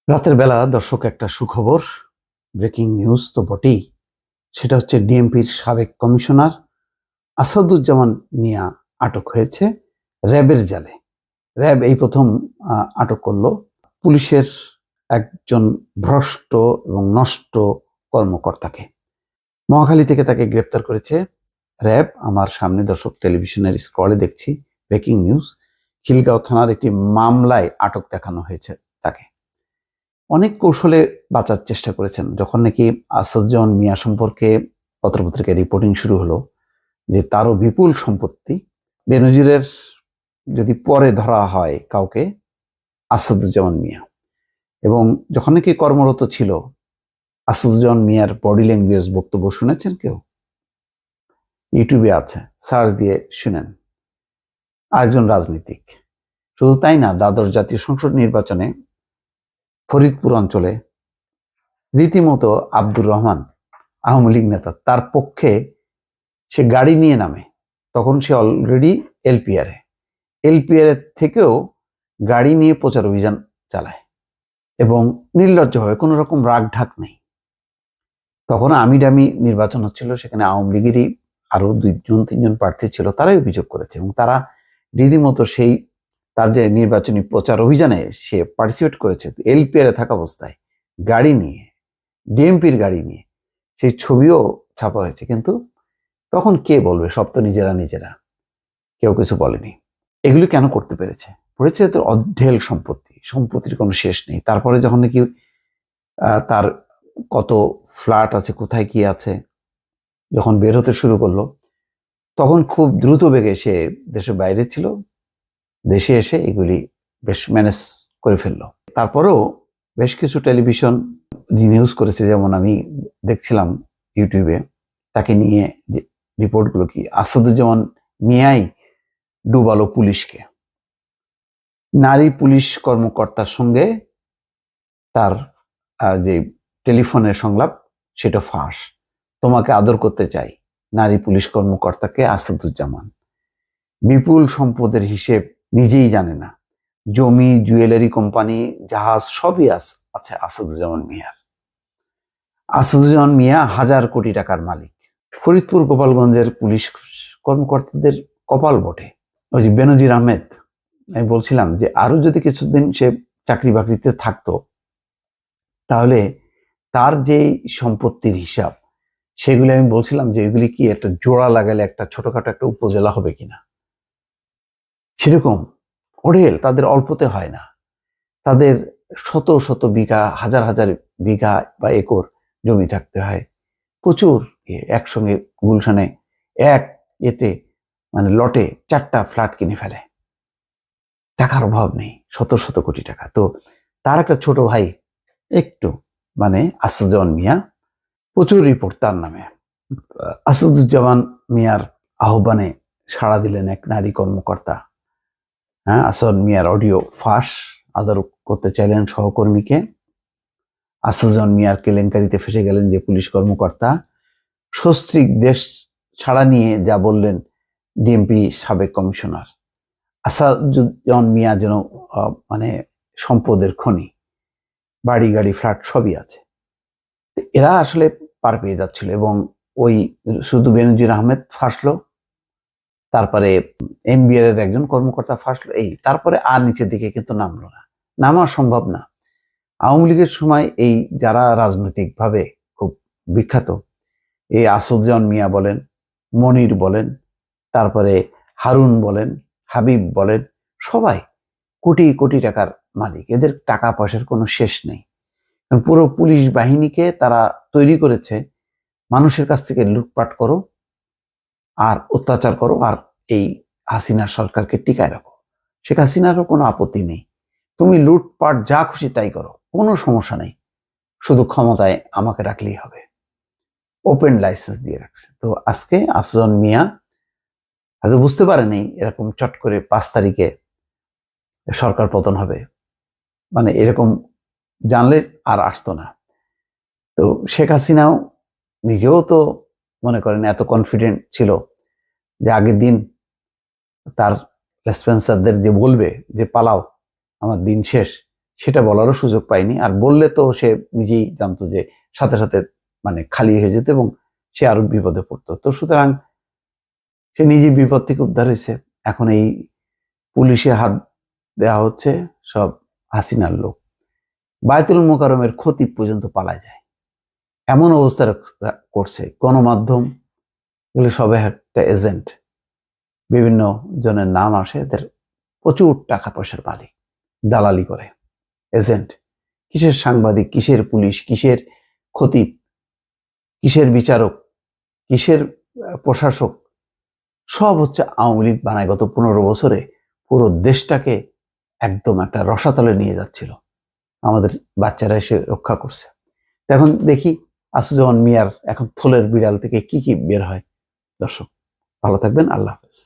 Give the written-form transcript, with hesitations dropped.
রাতের বেলা দর্শক একটা সুখবর, ব্রেকিং নিউজ তো বটেই। সেটা হচ্ছে ডিএমপির সাবেক কমিশনার আসাদুজ্জামান মিয়া আটক হয়েছে র্যাবের জালে। র্যাব এই প্রথম আটক করলো পুলিশের একজন ভ্রষ্ট এবং নষ্ট কর্মকর্তাকে। মহাখালী থেকে তাকে গ্রেপ্তার করেছে র্যাব। আমার সামনে দর্শক টেলিভিশনের স্ক্রলে দেখছি ব্রেকিং নিউজ। খিলগাঁও থানার একটি মামলায় আটক দেখানো হয়েছে তাকে। অনেক কৌশলে বাঁচার চেষ্টা করেছেন। যখন নাকি আসাদুজ্জামান মিয়া সম্পর্কে পত্রপত্রিকায় রিপোর্টিং শুরু হলো যে তারও বিপুল সম্পত্তি, বেনজিরের যদি পরে ধরা হয় কাউকে, আসাদুজ্জামান মিয়া। এবং যখন নাকি কর্মরত ছিল, আসাদুজ্জামান মিয়ার বডি ল্যাঙ্গুয়েজ বক্তব্য শুনেছেন কেউ? ইউটিউবে আছে, সার্চ দিয়ে শুনেন। আরেকজন রাজনীতিক। শুধু তাই না, দ্বাদশ জাতীয় সংসদ নির্বাচনে ফরিদপুর অঞ্চলে রীতিমতো আব্দুর রহমান, আওয়ামী লীগ নেতা, তার পক্ষে সে গাড়ি নিয়ে নামে। তখন সে অলরেডি এলপিআর থেকেও গাড়ি নিয়ে প্রচার অভিযান চালায় এবং নির্লজ্জভাবে, কোনো রকম রাগ ঢাক নেই। তখন আমিডামি নির্বাচন হচ্ছিল, সেখানে আওয়ামী লীগেরই আরো 2-3জন প্রার্থী ছিল, তারাই অভিযোগ করেছে এবং তারা রীতিমতো সেই তার যে নির্বাচনী প্রচার অভিযানে সে পার্টিসিপেট করেছে এলপিআর থাকা অবস্থায় গাড়ি নিয়ে, ডিএমপির গাড়ি নিয়ে। সেই ছবিও ছাপা হয়েছে। কিন্তু তখন কে বলবে? সব তো নিজেরা, কেউ কিছু বলেনি। এগুলি কেন করতে পেরেছে? তো অঢেল সম্পত্তির কোনো শেষ নেই। তারপরে যখন নাকি তার কত ফ্ল্যাট আছে, কোথায় কি আছে, যখন বের হতে শুরু করলো, তখন খুব দ্রুত বেগে সে দেশের বাইরে ছিল, দেশে এসে এগুলি বেশ ম্যানেজ করে ফেললো। তারপরেও বেশ কিছু টেলিভিশন নিউজ করেছে, যেমন আমি দেখছিলাম ইউটিউবে, তাকে নিয়ে যে রিপোর্টগুলো, কি আসাদুজ্জামান মিয়াই ডুবালো পুলিশকে। নারী পুলিশ কর্মকর্তার সঙ্গে তার যে টেলিফোনের সংলাপ, সেটা ফাঁস। তোমাকে আদর করতে চাই, নারী পুলিশ কর্মকর্তাকে আসাদুজ্জামান। বিপুল সম্পদের হিসেব নিজেই জানে না। জমি, জুয়েলারি কোম্পানি, জাহাজ সবই আছে আসাদুজ্জামান মিয়ার। আসাদুজ্জামান মিয়া 1000 কোটি টাকার মালিক। ফরিদপুর গোপালগঞ্জের পুলিশ কর্মকর্তাদের কপাল বটে। ওই যে বেনজির আহমেদ, আমি বলছিলাম যে আরো যদি কিছুদিন সে চাকরি বাকরিতে থাকতো, তাহলে তার যে সম্পত্তির হিসাব, সেগুলি আমি বলছিলাম যে এগুলি কি একটা জোড়া লাগালে একটা ছোটখাটো একটা উপজেলা হবে কিনা, সেরকম অঢেল। তাদের অল্পতে হয় না, তাদের শত শত বিঘা, হাজার হাজার বিঘা বা একর জমি থাকতে হয়। প্রচুর। একসঙ্গে গুলশানে এতে মানে লটে 4টা ফ্ল্যাট কিনে ফেলে। টাকার অভাব নেই, শত শত কোটি টাকা। তো তার একটা ছোট ভাই, একটু মানে আসাদুজ্জামান মিয়া, প্রচুর রিপোর্ট তার নামে। আসাদুজ্জামান মিয়ার আহ্বানে সাড়া দিলেন এক নারী কর্মকর্তা। আসাদ মিয়ার অডিও ফাঁস, আদর করতে চাইলেন সহকর্মীকে। আসাদুজ্জামান মিয়ার কেলেঙ্কারিতে ফেসে গেলেন যে পুলিশ কর্মকর্তা। সস্ত্রীক দেশ ছাড়া নিয়ে যা বললেন ডিএমপি সাবেক কমিশনার। আসাদুজ্জামান মিয়া যেন মানে সম্পদের খনি, বাড়ি গাড়ি ফ্ল্যাট সবই আছে। এরা আসলে পার পেয়ে যাচ্ছিল। এবং ওই শুধু বেনজির আহমেদ ফাঁসলো, তারপরে এনবিআর এর একজন কর্মকর্তা ফাঁসলো, এই তারপরে আর নিচের দিকে কিন্তু নামলো না, নামা সম্ভব না। আওয়ামী লীগের সময় এই যারা রাজনৈতিকভাবে খুব বিখ্যাত, এই আসাদুজ্জামান মিয়া বলেন, মনির বলেন, তারপরে হারুন বলেন, হাবিব বলেন, সবাই কোটি কোটি টাকার মালিক। এদের টাকা পয়সার কোনো শেষ নেই। পুরো পুলিশ বাহিনীকে তারা তৈরি করেছে মানুষের কাছ থেকে লুটপাট করো আর অত্যাচার করো, আর এই হাসিনা সরকারকে টিকায় রাখো। শেখ হাসিনারও কোনো আপত্তি নেই, তুমি লুটপাট যা খুশি তাই করো, কোনো সমস্যা নেই, শুধু ক্ষমতায় আমাকে রাখলেই হবে। ওপেন লাইসেন্স দিয়ে রাখছে। তো আজকে আসাদুজ্জামান মিয়া হয়তো বুঝতে পারেনি এরকম চট করে 5 তারিখে সরকার পতন হবে, মানে এরকম জানলে আর আসতো না। তো শেখ হাসিনাও নিজেও তো মনে করেন এত কনফিডেন্ট ছিল যে আগের দিন তার লেসপেন্সারদের যে বলবে যে পালাও, আমার দিন শেষ, সেটা বলারও সুযোগ পায়নি। আর বললে তো সে নিজেই জানতো যে সাথে সাথে মানে খালি হয়ে যেত এবং সে আরো বিপদে পড়তো। তো সুতরাং সে নিজে বিপদ থেকে উদ্ধার হয়েছে। এখন এই পুলিশে হাত দেওয়া হচ্ছে সব হাসিনার লোক। বায়তুল মোকাররমের খতিব পর্যন্ত পালায় যায়, এমন অবস্থা করছে। গণমাধ্যম এগুলো সবে একটা এজেন্ট, বিভিন্ন জনের নাম আসে, এদের প্রচুর টাকা পয়সার মালিক, দালালি করে এজেন্ট। কিসের সাংবাদিক, কিসের পুলিশ, কিসের খতিব, কিসের বিচারক, কিসের প্রশাসক, সব হচ্ছে আওয়ামী লীগ বানায়। গত 15 বছরে পুরো দেশটাকে একদম একটা রসাতলে নিয়ে যাচ্ছিল, আমাদের বাচ্চারা এসে রক্ষা করছে। এখন দেখি আসুজ্জামান মিয়ার এখন থলের বিড়াল থেকে কি কি বের হয়। দর্শক ভালো থাকবেন, আল্লাহ হাফেজ।